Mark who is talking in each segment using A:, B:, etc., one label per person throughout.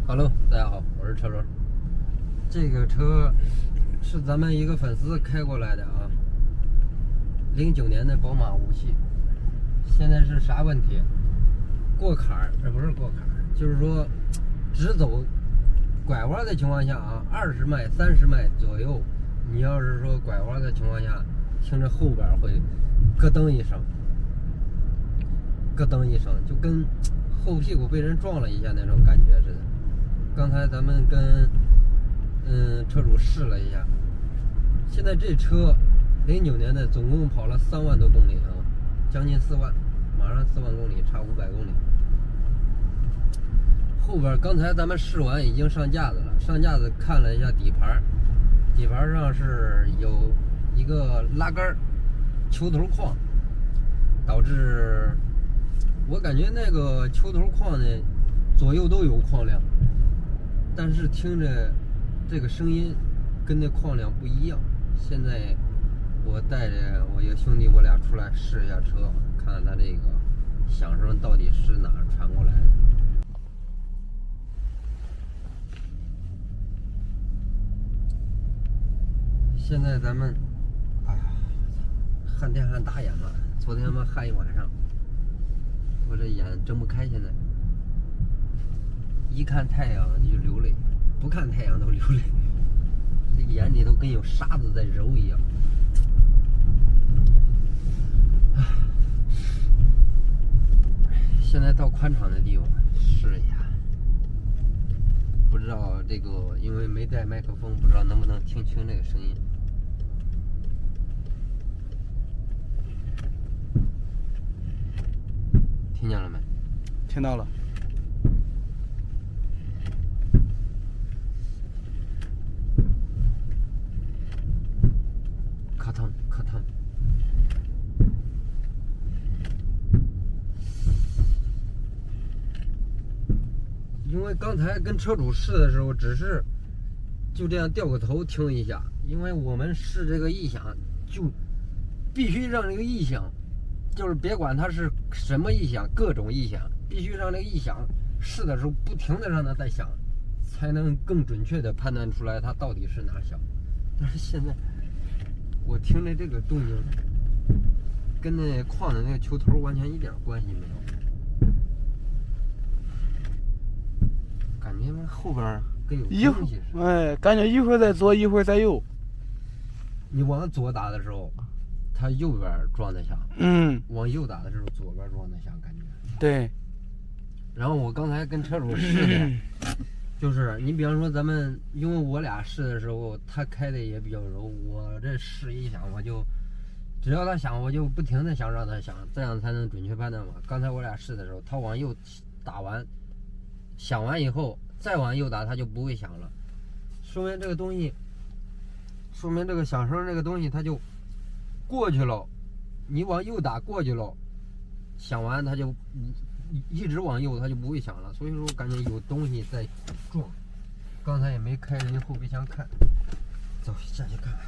A: Hello，大家好，我是车轮。这个车是咱们一个粉丝开过来的啊，09年的宝马5系。现在是啥问题？过坎儿，不是过坎儿，就是说直走拐弯的情况下啊，20迈、30迈左右，你要是说拐弯的情况下，听着后边会咯噔一声，咯噔一声，就跟后屁股被人撞了一下那种感觉似的。刚才咱们跟车主试了一下，现在这车09年的，总共跑了3万多公里啊，将近4万，马上4万公里，差500公里。后边刚才咱们试完已经上架子了，上架子看了一下底盘，底盘上是有一个拉杆球头框，导致我感觉那个球头框呢左右都有框量，但是听着这个声音跟那框量不一样。现在我带着我一个兄弟，我俩出来试一下车，看看它这个响声到底是哪传过来的。现在咱们，哎呀，旱天还打眼了，昨天嘛旱一晚上，我这眼睁不开，现在一看太阳就流泪，不看太阳都流泪，这眼里头跟有沙子在揉一样。现在到宽敞的地方试一下，不知道这个因为没带麦克风，不知道能不能听清这个声音。听见了没？
B: 听到了。
A: 咔腾咔腾。因为刚才跟车主试的时候，只是就这样掉个头听一下，因为我们试这个异响，就必须让这个异响，就是别管它是什么异响，各种异响，必须让这个异响试的时候不停的让它在响，才能更准确的判断出来它到底是哪响。但是现在我听着这个动静，跟那框的那个球头完全一点关系没有。感觉后边跟有东西似的。
B: 哎，感觉一会儿在左，一会儿在右。
A: 你往左打的时候，它右边撞得响；往右打的时候，左边撞得响，感觉。
B: 对。
A: 然后我刚才跟车主试的，就是你比方说咱们，因为我俩试的时候，他开的也比较柔，我这试一响，我就只要他响，我就不停的想让他响，这样才能准确判断嘛。刚才我俩试的时候，他往右打完。响完以后再往右打，它就不会响了，说明这个东西，说明这个响声这个东西它就过去了，你往右打过去了，响完它就一直往右，它就不会响了。所以说我感觉有东西在撞，刚才也没开人家后备箱看，走下去看看。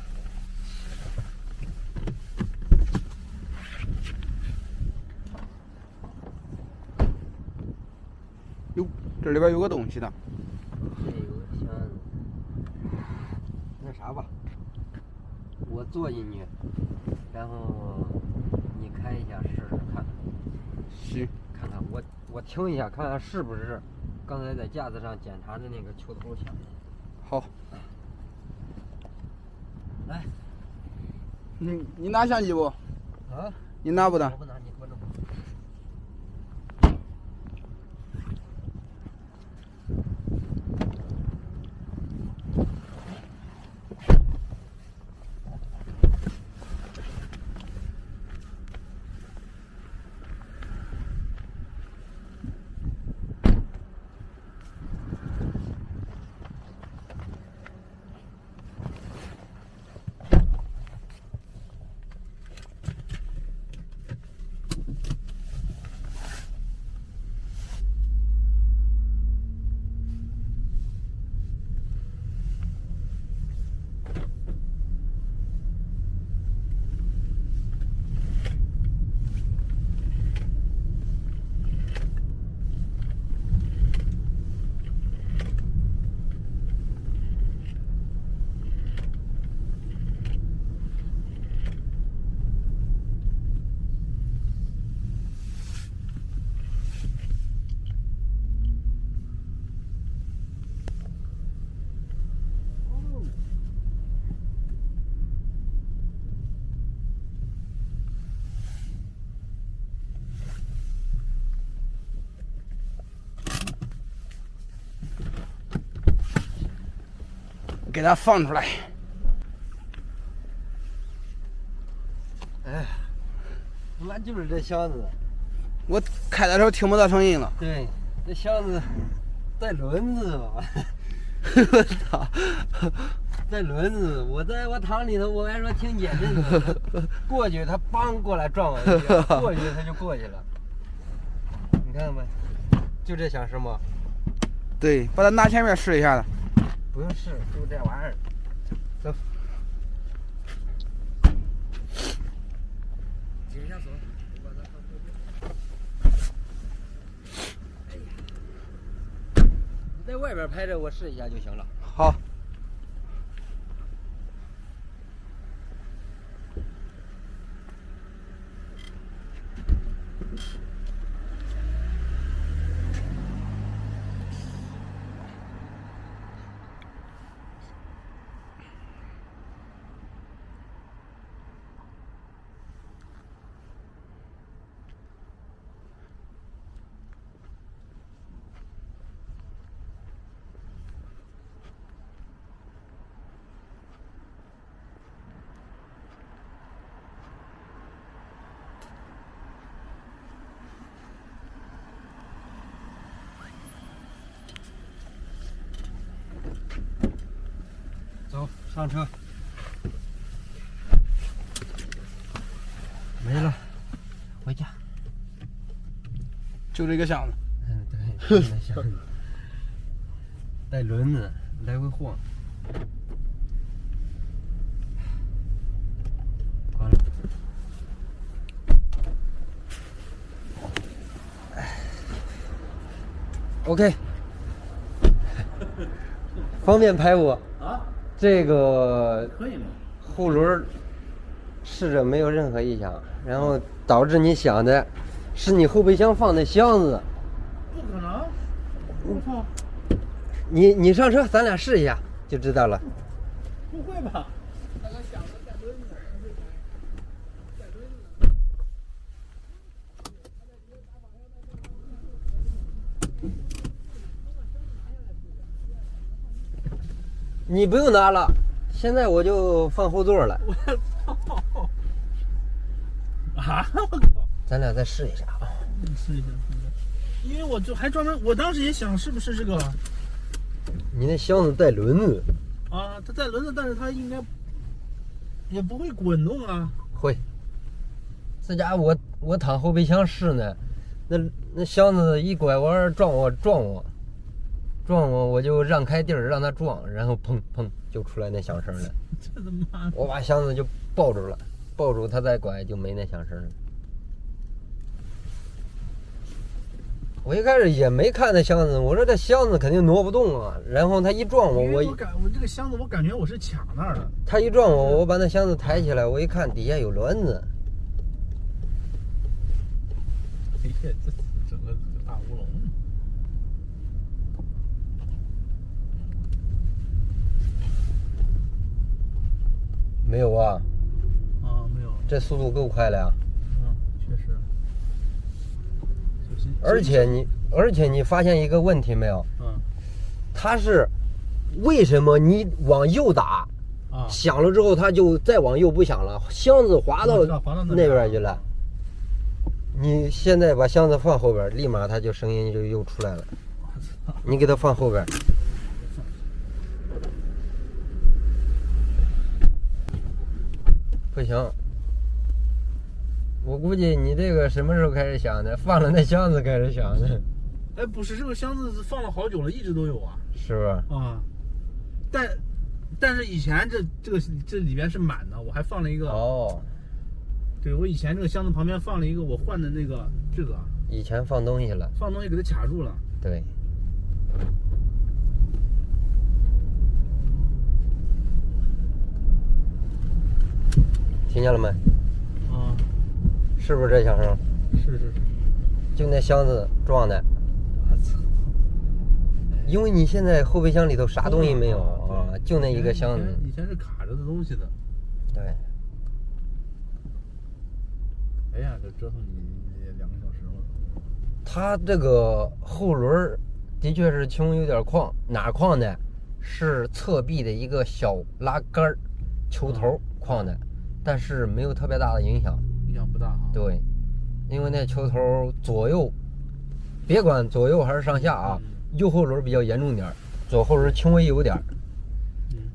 B: 哟，这里边有个东西呢。
A: 这有个箱子，那啥吧，我坐进去，然后你开一下试试看。
B: 行，
A: 看看我听一下，看看是不是刚才在架子上检查的那个球头响。
B: 好。
A: 来，
B: 你拿相机不？
A: 啊？
B: 你拿不拿？
A: 我不拿，你给我弄。
B: 给它放出来。
A: 哎，他妈就是这箱子。
B: 我开的时候听不到声音了。
A: 对，这箱子带轮子嘛。
B: 我操！
A: 带轮子，我在我躺里头，我还说挺减震的，过去他梆过来撞我一下，过去他就过去了。你看没？就这响声吗？
B: 对，把它拿前面试一下子。
A: 不用试，就这玩意儿。走。紧一下手，我把它放后边。哎呀，你在外边拍着，我试一下就行了。
B: 好。
A: 走，上车。没了，回家。
B: 就这个箱子。
A: 嗯，对，那箱子带轮子，来回晃。关了。OK， 方便拍不？
C: 啊，
A: 这个
C: 可以吗？
A: 后轮试着没有任何异响，然后导致你想的是你后备箱放的箱子。
C: 不可能！我操！
A: 你上车，咱俩试一下就知道了。
C: 不会吧？
A: 你不用拿了，现在我就放后座了。
C: 我操！啊！我靠！
A: 咱俩再试一下啊。
C: 试一下，因为我就还专门，我当时也想是不是这个
A: 你那箱子带轮子。
C: 啊？它带轮子，但是它应该也不会滚动啊。
A: 会。这家伙我躺后备箱试呢，那箱子一拐弯撞我，我就让开地儿让它撞，然后砰砰就出来那响声了。
C: 这他妈！
A: 我把箱子就抱住了，抱住它再拐就没那响声了。我一开始也没看那箱子，我说这箱子肯定挪不动啊。然后他一撞我，
C: 我这个箱子，我感觉我是卡那儿的。
A: 他一撞我，我把那箱子抬起来，我一看底下有轮子。
C: 哎呀，这整个大乌龙。
A: 没有啊？
C: 啊，没有。
A: 这速度够快了呀。
C: 嗯，确实。
A: 而且你发现一个问题没有？
C: 嗯。
A: 它是为什么你往右打，响了之后它就再往右不响了，箱子滑到那边去了。你现在把箱子放后边，立马它就声音就又出来了。你给它放后边。不行，我估计你这个什么时候开始响的？放了那箱子开始响的。
C: 哎，不是，这个箱子放了好久了，一直都有啊。
A: 是吧？
C: 啊，但是以前这里边是满的，我还放了一个。
A: 哦。
C: 对，我以前这个箱子旁边放了一个我换的那个这个。
A: 以前放东西了。
C: 放东西给它卡住了。
A: 对。听见了没？
C: 啊。
A: 是不是这响声？
C: 是。
A: 就那箱子撞的。
C: 我操！
A: 因为你现在后备箱里头啥东西没有啊，就那一个箱子。
C: 以前是卡着的东西的。
A: 对。
C: 哎呀，这折腾你2个小时了。
A: 它这个后轮的确是轻有点旷，哪旷呢？是侧壁的一个小拉杆儿球头框的，但是没有特别大的影响，
C: 影响不大哈。
A: 对，因为那球头左右，别管左右还是上下啊，右后轮比较严重点，左后轮轻微有点，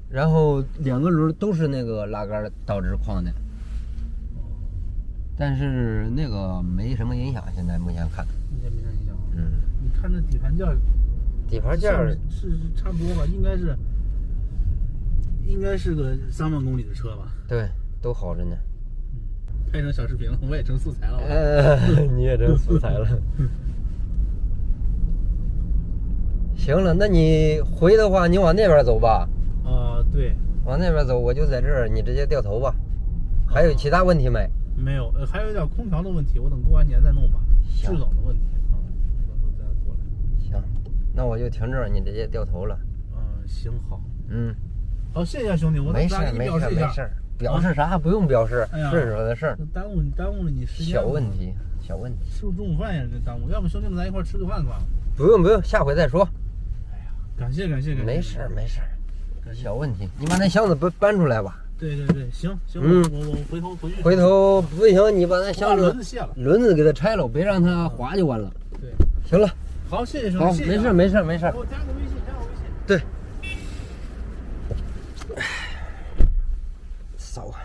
A: 然后两个轮都是那个拉杆导致框的，但是那个没什么影响，现在目前看。
C: 目前没啥影响。
A: 嗯，
C: 你看这底盘件，
A: 底盘件
C: 是差不多吧？应该是个3万公里的车吧？
A: 对，都好着呢。
C: 拍成小视频了，我也成素材了。
A: 你也成素材了。行了，那你回的话，你往那边走吧。
C: 对，
A: 往那边走，我就在这儿，你直接掉头吧。还有其他问题没？
C: 没有，还有一点空调的问题，我等过完年再弄吧。制冷的问题啊，到时候再过来。
A: 行，那我就停这儿，你直接掉头了。
C: 行好。
A: 好，
C: 谢谢兄弟，我
A: 没事
C: 给你表示一下。
A: 没事，表示啥？不用表示，顺手的事儿。
C: 耽误了你时间。
A: 小问题。
C: 吃中午饭也是耽误，要不兄弟们咱一块吃个饭算了。
A: 不用，下回再说。
C: 哎呀，感谢。
A: 没事，小问题，你把那箱子搬出来吧。
C: 对，行，我
A: 回头不行，你把那箱子
C: 轮子卸了，
A: 轮子给它拆了，别让它滑就完了。
C: 对，
A: 行了，
C: 好，谢谢兄弟。
A: 好，没事。
C: 给我加个微信，
A: 对。扫啊！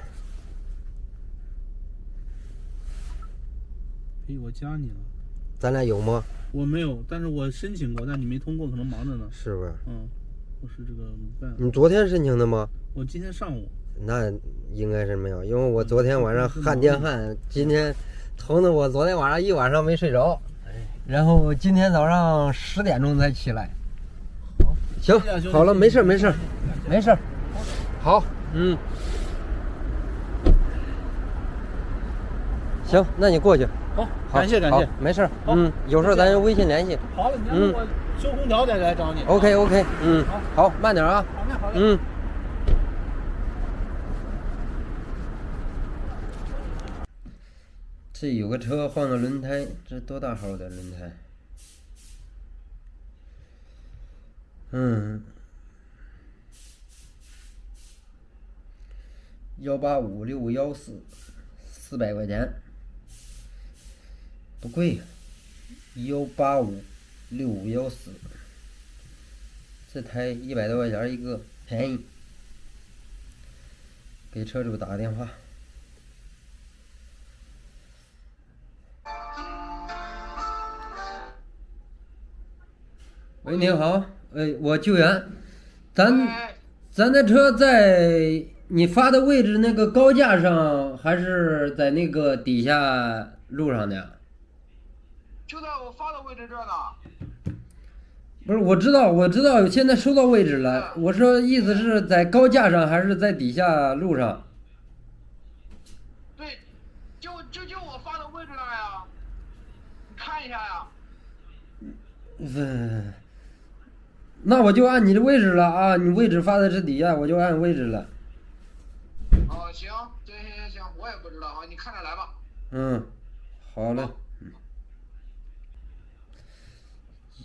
C: 我加你了。
A: 咱俩有吗？
C: 我没有，但是我申请过，但你没通过，可能忙着呢。
A: 是不是？
C: 我是这个办。
A: 你昨天申请的吗？
C: 我今天上午。
A: 那应该是没有，因为我昨天晚上汗天汗，今天疼的我昨天晚上一晚上没睡着，然后今天早上10点钟才起来。
C: 好，
A: 行，好了，没事。好，行，那你过去。
C: 好，感谢。
A: 没事。有事咱就微信联系。
C: 好了，你让我修空调再来找你。
A: OK。好，慢点啊。
C: 好嘞。
A: 这有个车换个轮胎，这多大号的轮胎？1856514，400块钱，不贵呀。1856514，这胎100多块钱一个，便宜。给车主打个电话。喂，您好，我救援，咱的车在你发的位置那个高架上，还是在那个底下路上的？
D: 就在我发的位置这儿呢。
A: 不是，我知道，现在收到位置了。我说意思是在高架上还是在底下路上？
D: 对，就我发的位置那儿呀，你看一下呀。
A: 那我就按你的位置了啊！你位置发的是底下，我就按位置了。
D: 行，行，我也不知道啊，你看着来吧。
A: 好嘞。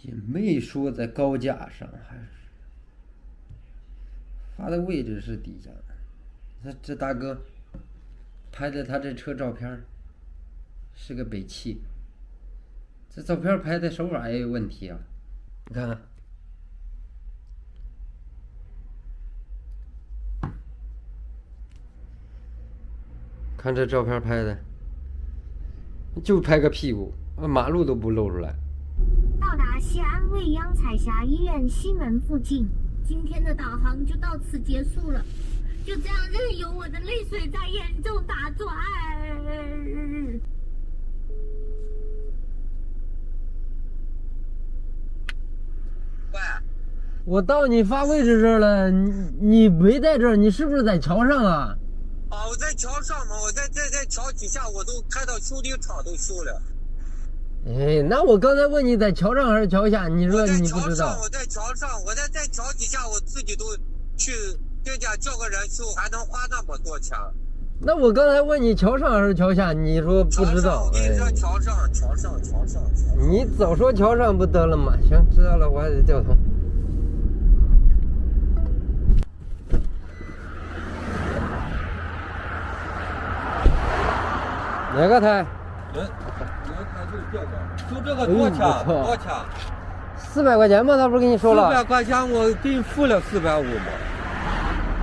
A: 也没说在高架上，还是发的位置是底下。这大哥拍的他这车照片是个北汽，这照片拍的手法也有问题啊！你看看。看这照片拍的，就拍个屁股，马路都不露出来。
E: 到达西安未央彩霞医院西门附近，今天的导航就到此结束了。就这样任由我的泪水在眼中打转。
D: 喂，
A: 我到你发位置这儿了，你没在这儿，你是不是在桥上啊？
D: 我在桥上嘛，我在桥底下，我都开到修理厂都修了。
A: 那我刚才问你在桥上还是桥下，你说你不知道。
D: 我在桥上，我在桥底下，我自己都去人家叫个人修，还能花那么多钱。
A: 那我刚才问你桥上还是桥下，你说不知道。
D: 我跟你说桥上。
A: 你早说桥上不得了吗？行，知道了，我还得掉头。哪个胎？
F: 轮胎就这个，就这个多钱？多钱
A: ？400块钱吗？他不是跟你说了
F: ？400块钱我给你付了450吗？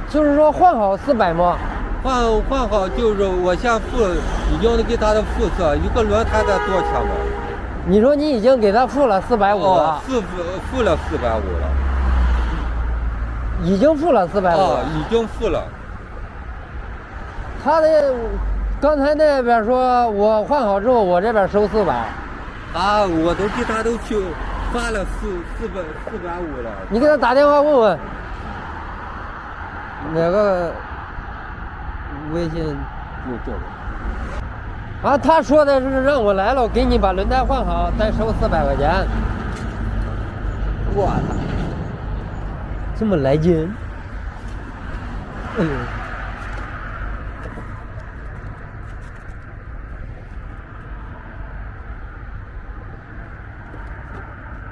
A: 就是说换好400吗？
F: 换好就是我先付，已经给他的付色，一个轮胎才多少钱吗？
A: 你说你已经给他付了450了？
F: 付了450了。
A: 已经付了450了？
F: 已经付了。
A: 他的刚才那边说我换好之后，我这边收400。
F: 我都给他都去发了450了。
A: 你给他打电话问问，哪个微信
F: 就这个。
A: 他说的是让我来了，给你把轮胎换好，再收400块钱。我操，这么来劲！哎呦。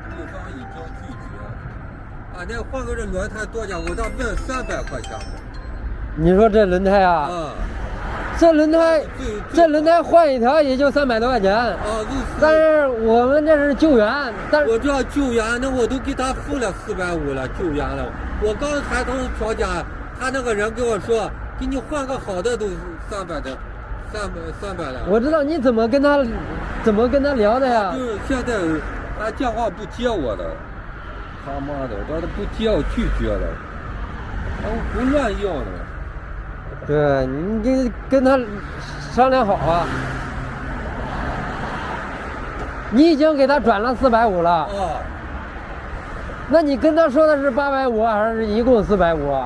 F: 对方已经拒绝。那换个这轮胎多少钱？我这问300块钱。
A: 你说这轮胎啊？这轮胎换一条也就300多块钱。但是我们这是救援，
F: 我这要救援，那我都给他付了450了，救援了。我刚才从调解，他那个人跟我说，给你换个好的都300的，300了。
A: 我知道你怎么跟他聊的呀？
F: 就是现在他电话不接我了，他妈的，他不接我拒绝了，他不乱要了。
A: 对，你跟他商量好啊。你已经给他转了450了。那你跟他说的是850还是一共450？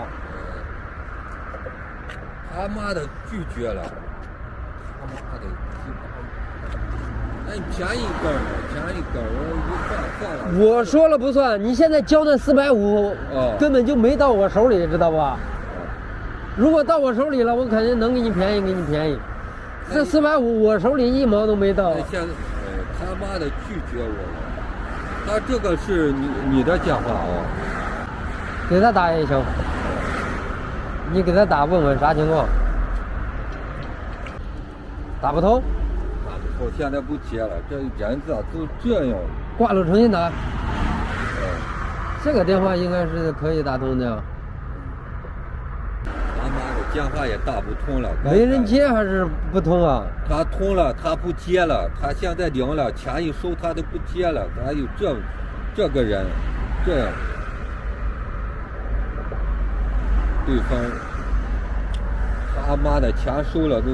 F: 他妈的拒绝了，他妈的，你便宜根儿，便宜根儿，我算了。
A: 我说了不算，你现在交那450，根本就没到我手里，知道吧？如果到我手里了，我肯定能给你便宜。这450我手里1毛都没到。
F: 现在，他妈的拒绝我了。他这个是你的电话啊？
A: 给他打也行。你给他打问问啥情况？打不通？
F: 打不通，现在不接了。这人咋都这样？
A: 挂了重新打。这个电话应该是可以打通的。
F: 他妈的电话也打不通了，
A: 没人接还是不通啊？
F: 他通了，他不接了，他现在领了钱一收，他都不接了，还有这个人，这样，对方他妈的钱收了都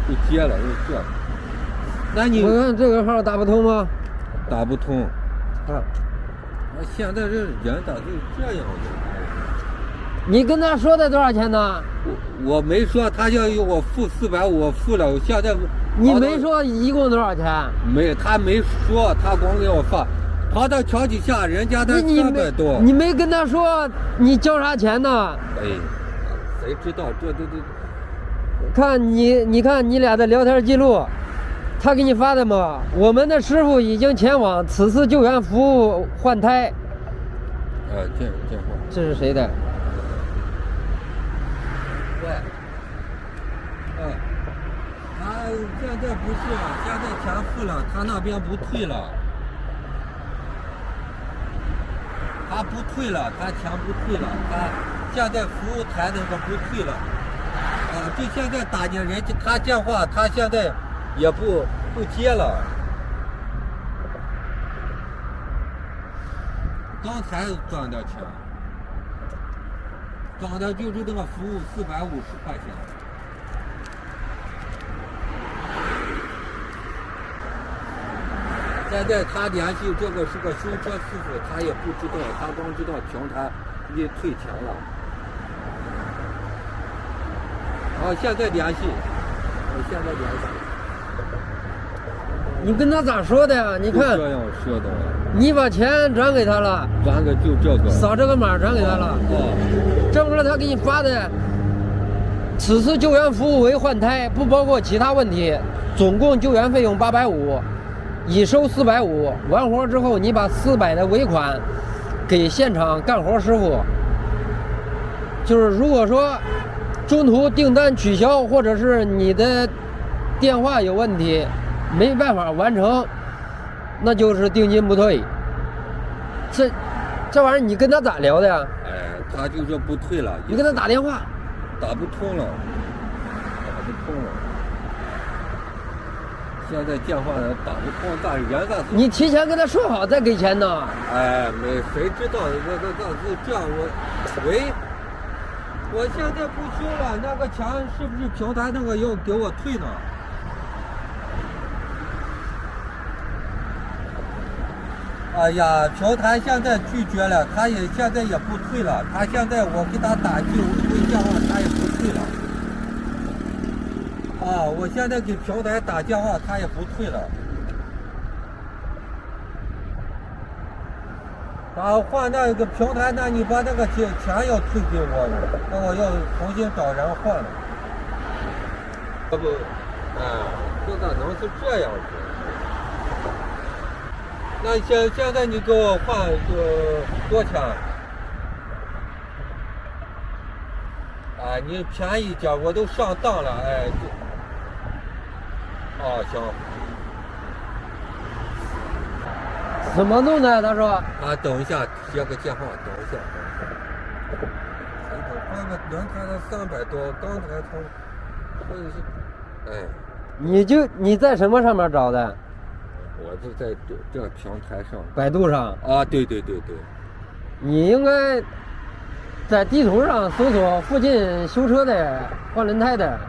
F: 不接了，就这。那你
A: 我看这个号打不通吗？
F: 打不通。现在这人咋就这样子？
A: 你跟他说的多少钱呢？
F: 我没说，他要我付450，我付了。我现在
A: 你没说一共多少钱？
F: 没，他没说，他光给我发。跑到桥底下，人家才300多。
A: 你没跟他说你交啥钱呢？
F: 谁知道这？
A: 你看你俩的聊天记录，他给你发的吗？我们的师傅已经前往此次救援服务换胎。这是谁的？
F: 喂，他现在不是，现在钱付了，他那边不退了，他不退了，他钱不退了，他现在服务台那个不退了，就现在打进人家他电话，他现在也不接了，刚才赚的钱。涨的就是那个服务450块钱。现在他联系这个是个修车师傅，他也不知道，他光知道平台给退钱了。现在联系，
A: 你跟他咋说的呀？你看，
F: 这样说的。
A: 你把钱转给他了，
F: 转给就这个，
A: 扫这个码转给他了。这不是他给你发的，此次救援服务为换胎，不包括其他问题，总共救援费用850，已收450。完活之后，你把400的尾款给现场干活师傅。就是如果说中途订单取消，或者是你的电话有问题，没办法完成，那就是定金不退。这玩意儿你跟他咋聊的呀？
F: 哎，他就说不退了，
A: 你跟他打电话，
F: 打不通了，打不通了。现在电话打不通，但是原则
A: 你提前跟他说好再给钱呢。
F: 哎，谁知道那是这样？我现在不修了，那个钱是不是平台那个要给我退呢？哎呀，平台现在拒绝了，他也现在也不退了。他现在我给他打电话，他也不退了。啊，我现在给平台打电话，他也不退了。然后换那个平台，那你把那个钱要退给我，那我要重新找人换了。这不，这咋能是这样子？那现在你给我换多少钱？啊，你便宜点，我都上当了，哎。哦，行。
A: 怎么弄的？他说。
F: 啊，等一下，接个电话，等一下。换个轮胎才300多，刚才或者是，哎。
A: 你在什么上面找的？
F: 我是在这平台上。
A: 百度上。
F: 啊，对。
A: 你应该在地图上搜索附近修车的、换轮胎的。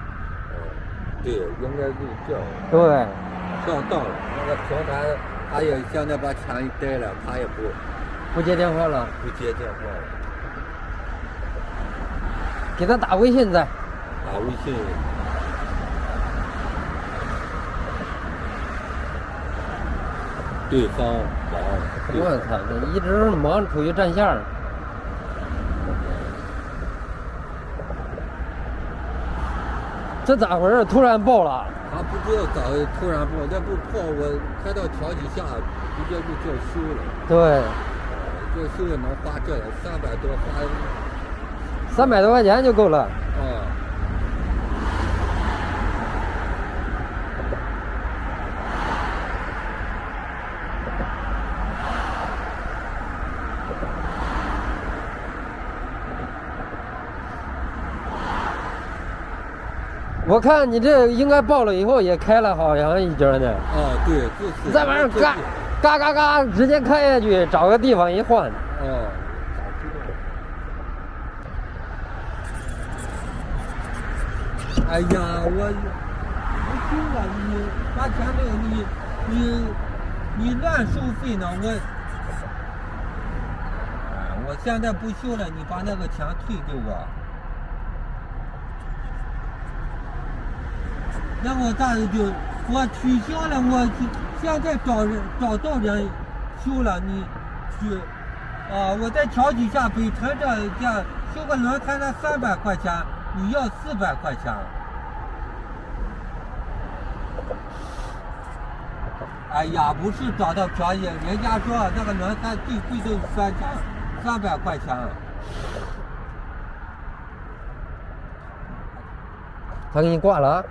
F: 对，应该是这样。
A: 对。
F: 上当了，那个平台。他也现在把钱一带了，他也不
A: 接电话了，
F: 不接电话了。
A: 给他打微信再。
F: 打微信。对方忙。
A: 我操，这一直忙处于占线儿。这咋回事？突然爆了。
F: 他不知道咋突然爆，这不爆我开到桥底下，直接就叫修了。
A: 对。
F: 这修了能花这300多，
A: 花300多块钱就够了。我看你这应该爆了以后也开了好像一截呢。
F: 啊，对，就是。
A: 这玩意儿嘎，直接开下去，找个地方一换。
F: 哦。哎呀，我修了，你把钱你乱收费呢，我现在不修了，你把那个钱退给我。那我咋就我取消了？我现在找到人修了，你去我在桥底下北城这修个轮胎才300块钱，你要400块钱。哎呀，不是找到便宜，人家说那个轮胎最贵都300块钱。
A: 他给你挂了。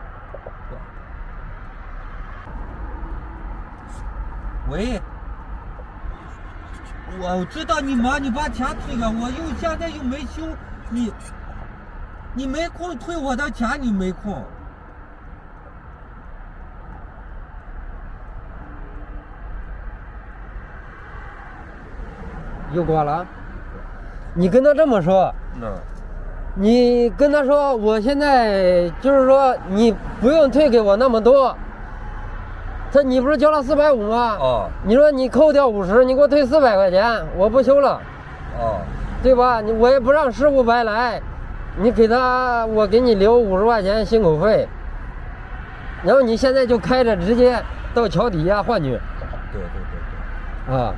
F: 喂，我知道你忙，你把钱退了，我现在又没修，你没空退我的钱，你没空。
A: 又挂了？你跟他这么说。你跟他说，我现在就是说，你不用退给我那么多。你不是交了450吗？你说你扣掉50，你给我退400块钱，我不修了。对吧？我也不让师傅白来，你给他，我给你留50块钱辛苦费。然后你现在就开着直接到桥底下换去。
F: 对。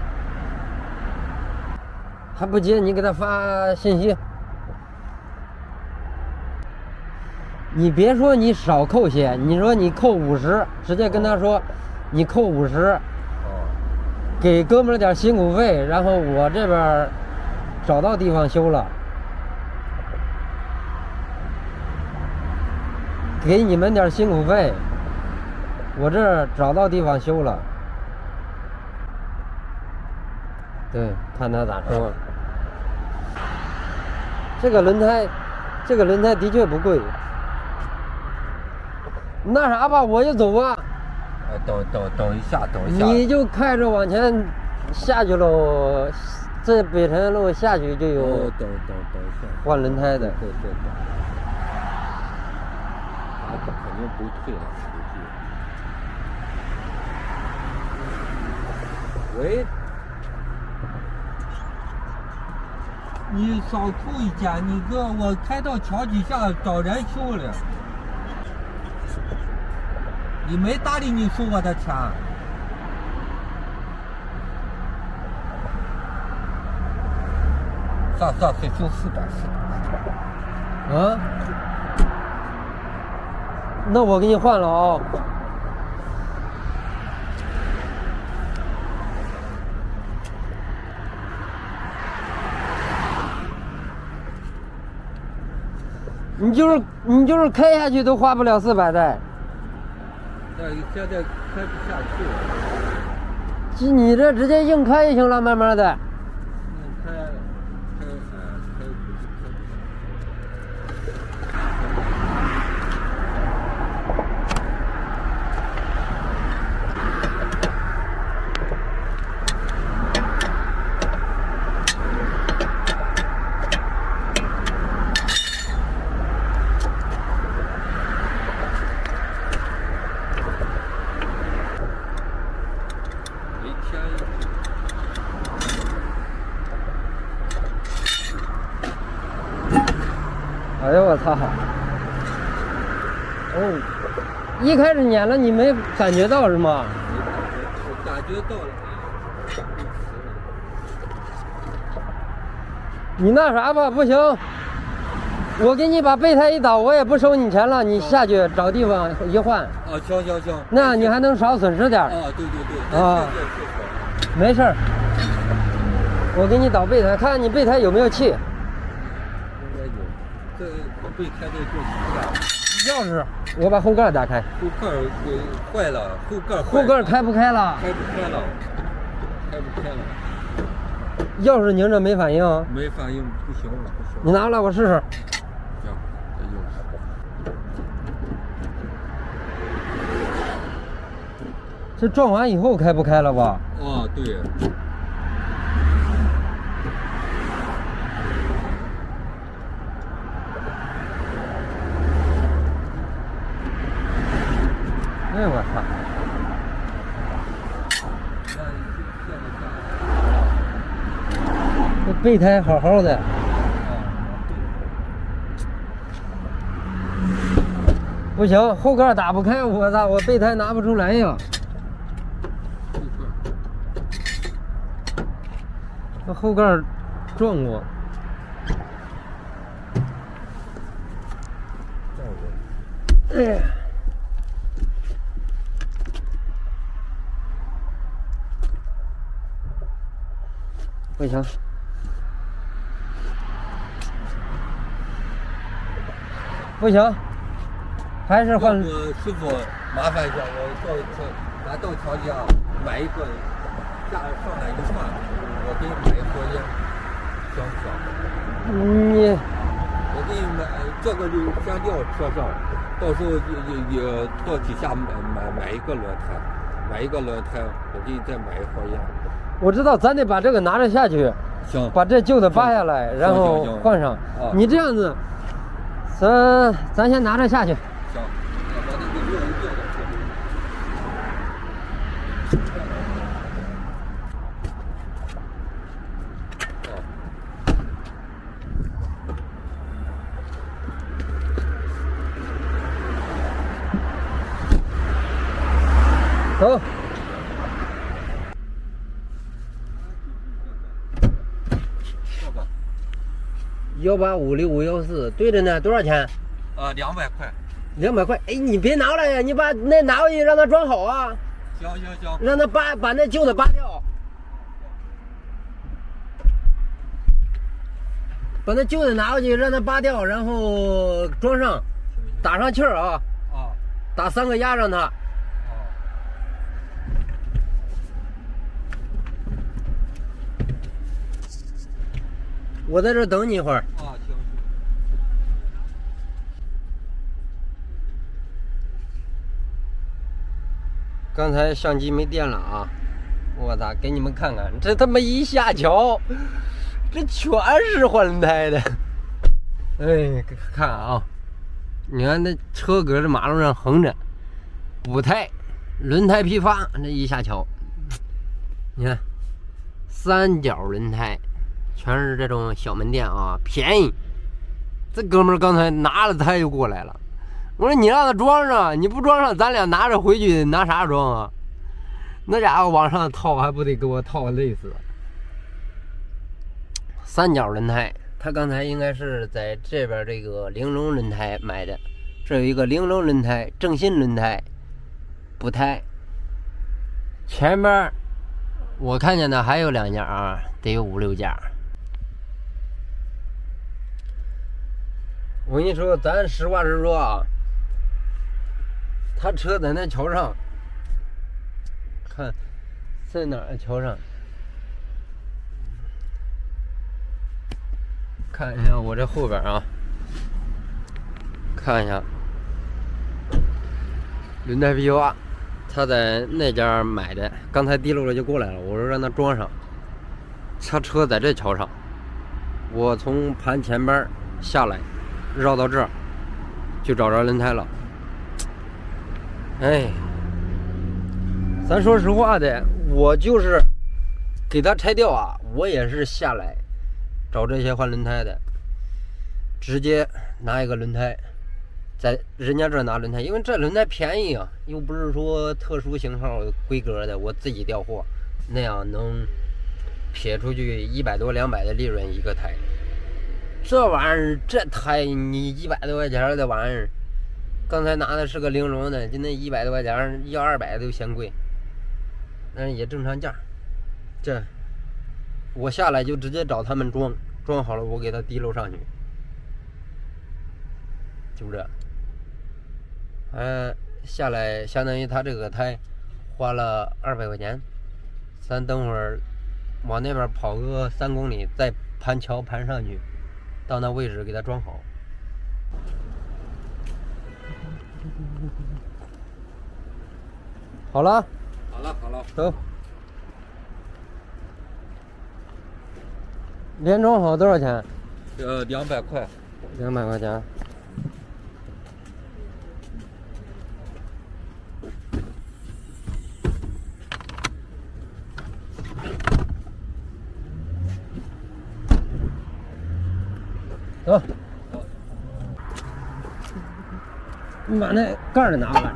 A: 还不接，你给他发信息。你别说你少扣些，你说你扣50，直接跟他说，你扣50，给哥们儿点辛苦费，然后我这边找到地方修了，给你们点辛苦费，我这儿找到地方修了。对，看他咋说。这个轮胎的确不贵。那啥吧，我就走吧。
F: 等一下。
A: 你就开着往前下去喽，这北辰路下去就有。
F: 等一下。
A: 换轮胎的。
F: 对。他肯定不退了，估计。喂。你少出一件，你哥我开到桥底下找人修了。你没搭理你收我的钱。算，就400。
A: 啊？那我给你换了啊。你就是开下去都花不了400的。
F: 那现在开不下去了。
A: 你这直接硬开就行了，慢慢的。
F: 开。
A: 哎呦我操！哦，一开始撵了你没感觉到是吗？
F: 我感觉到了。
A: 你那啥吧，不行，我给你把备胎一倒，我也不收你钱了，你下去找地方一换。
F: 啊，行。
A: 那你还能少损失点。
F: 啊，对。
A: 啊，没事儿，我给你倒备胎，看看你备胎有没有气。
F: 这备胎得过几
A: 钥匙，我把后盖打开。
F: 后盖坏了，
A: 后盖开不开了？
F: 开不开了。
A: 钥匙拧着没反应？
F: 没反应，不行了。
A: 你拿过来我试试。
F: 行，这钥匙。
A: 这撞完以后开不开了吧？
F: 哦，对。
A: 哎我操！这备胎好好的。不行，后盖打不开，我操，我备胎拿不出来呀。这后盖撞过。哎呀！不行，不行，还是换。
F: 师傅，麻烦一下，咱到桥底下买一个，上来一串，我给你买一盒烟，行不行？我给你买这个就先撂车上，到时候也到底下买一个轮胎，我给你再买一盒烟。
A: 我知道，咱得把这个拿着下去，
F: 行，
A: 把这旧的扒下来，然后换上。你这样子，咱先拿着下去。
F: 行，把那个撂的。
A: 走。1850514对着呢，多少钱
F: ？200块。
A: 200块，哎，你别拿过来呀，你把那拿回去让他装好啊。
F: 行。
A: 让他把那旧的扒掉，把那旧的拿回去让他扒掉，然后装上，打上气儿啊。打3个压上它。我在这等你一会儿。
F: 啊，行。
A: 刚才相机没电了啊！我操，给你们看看，这他妈一下桥，这全是换轮胎的。哎，看啊，你看那车搁这马路上横着，5胎，轮胎批发，这一下桥，你看3角轮胎，全是这种小门店啊，便宜。这哥们儿刚才拿了胎就过来了。我说你让他装上，你不装上，咱俩拿着回去拿啥装啊？那家伙往上套，还不得给我套累死了。3角轮胎，他刚才应该是在这边这个玲珑轮胎买的。这有一个玲珑轮胎、正新轮胎、补胎。前边我看见的还有2家啊，得有5、6家。我跟你说，咱实话实说啊。他车在那桥上，看在哪儿桥上？看一下我这后边啊，看一下轮胎批发，他在那家买的，刚才滴漏了就过来了，我说让他装上。他车在这桥上，我从盘前边下来，绕到这儿，就找着轮胎了。哎，咱说实话的，我就是给他拆掉啊，我也是下来找这些换轮胎的，直接拿一个轮胎，在人家这拿轮胎，因为这轮胎便宜啊，又不是说特殊型号规格的，我自己调货，那样能撇出去100多200的利润一个胎。这玩意儿，这胎你100多块钱的玩意儿。刚才拿的是个玲珑的，就那100多块钱，100、200都嫌贵，但是也正常价。这我下来就直接找他们装好了，我给他滴漏上去，就这。下来相当于他这个胎花了200块钱，咱等会儿往那边跑个3公里，再盘桥盘上去，到那位置给他装好。好了，
F: 好了，
A: 走。连装好多少钱
F: ？200块。
A: 200块钱。走。你把那盖儿拿过来。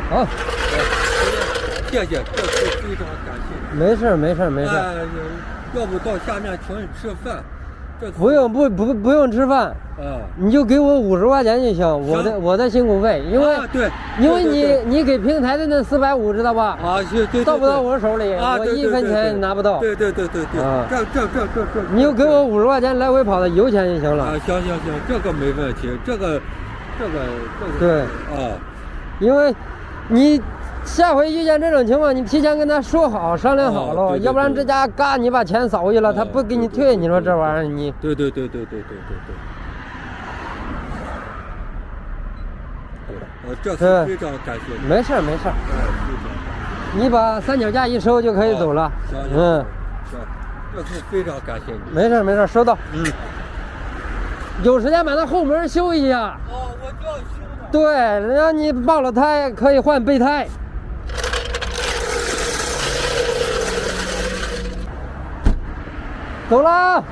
A: 好，
F: 谢谢，这次非常感谢。
A: 没事。
F: 要不到下面请你吃饭？
A: 不用吃饭，你就给我50块钱就行，我的辛苦费，因为
F: 对，
A: 因为你给平台的那450知道吧？
F: 啊，对，
A: 到不到我手里，我1分钱也拿不到。
F: 对，这，
A: 你就给我50块钱来回跑的油钱就行了。
F: 啊，行，这个没问题，这个，
A: 对
F: 啊，
A: 因为你下回遇见这种情况，你提前跟他说好，商量好了，要不然这家嘎你把钱扫过去了，他不给你退，你说这玩意儿你。
F: 对。这次非常感谢你。
A: 没事。你把3脚架一收就可以走了。
F: 行，这次非常感谢你。
A: 没事，收到。有时间把那后门修一下。
F: 我就要修的。
A: 对，让你爆了胎可以换备胎。走了。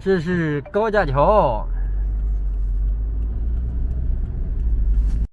A: 这是高架桥。